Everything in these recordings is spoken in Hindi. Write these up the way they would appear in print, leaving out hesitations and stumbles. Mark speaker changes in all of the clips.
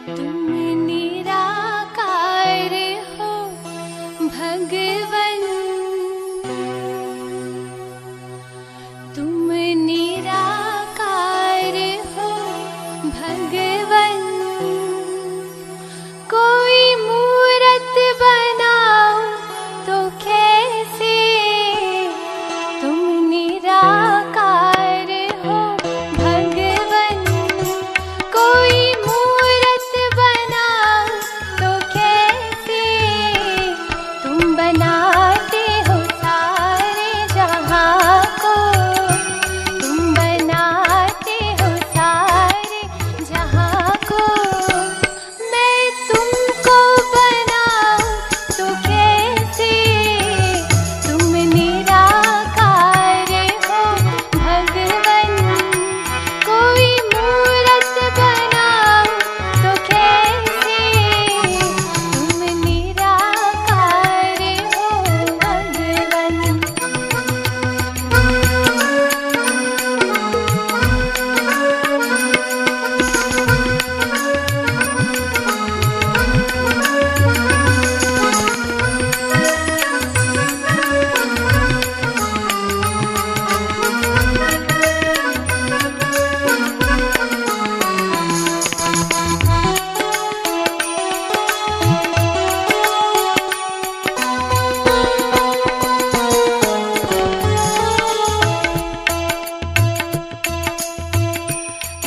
Speaker 1: तुम निराकार हो भगवन, तुम निराकार हो भगवन। कोई मूरत बनाओ तो कैसे, तुम निराकार हो भगवन। कोई मूरत बनाओ तो कैसे, तुम बनाते हो सारे जहां को, तुम बनाते हो सारे जहां को। मैं तुमको बनाऊं तो कैसे, तुम निराकार हो भगवन। कोई मूरत बनाओ तो कैसे, तुम निराकार हो भगवन।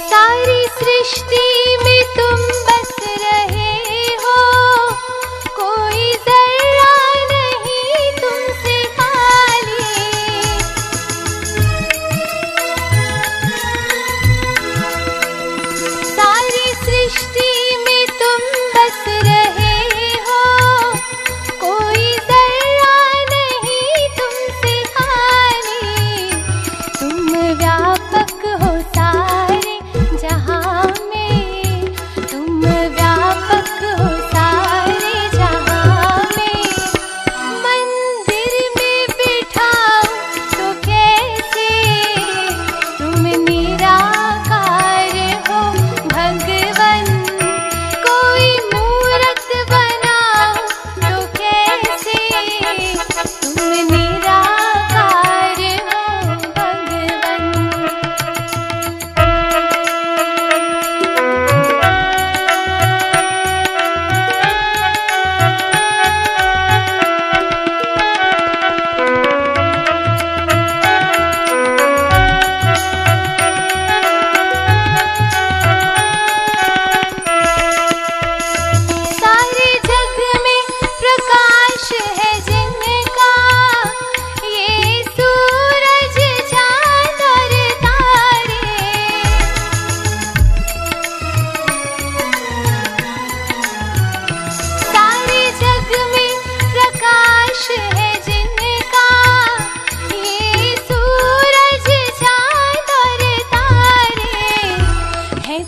Speaker 1: सारी सृष्टि में तुम बस रहे हो, कोई जर्रा नहीं तुमसे खाली। सारी सृष्टि में तुम बस रहे हो, कोई जर्रा नहीं तुमसे खाली। तुम व्यापक हो सारे जहां में, तुम व्यापक हो सारे जहां में। मंदिर में बिठाओ तो कैसे, तुम निराकार हो भगवन। कोई मूरत बनाओ तो कैसे, तुम निराकार हो भगवन। सारे जग में प्रकाश है जिनका, ये सूरज चांद और तारे। सारे जग में प्रकाश है जिनका, ये सूरज चांद और तारे। है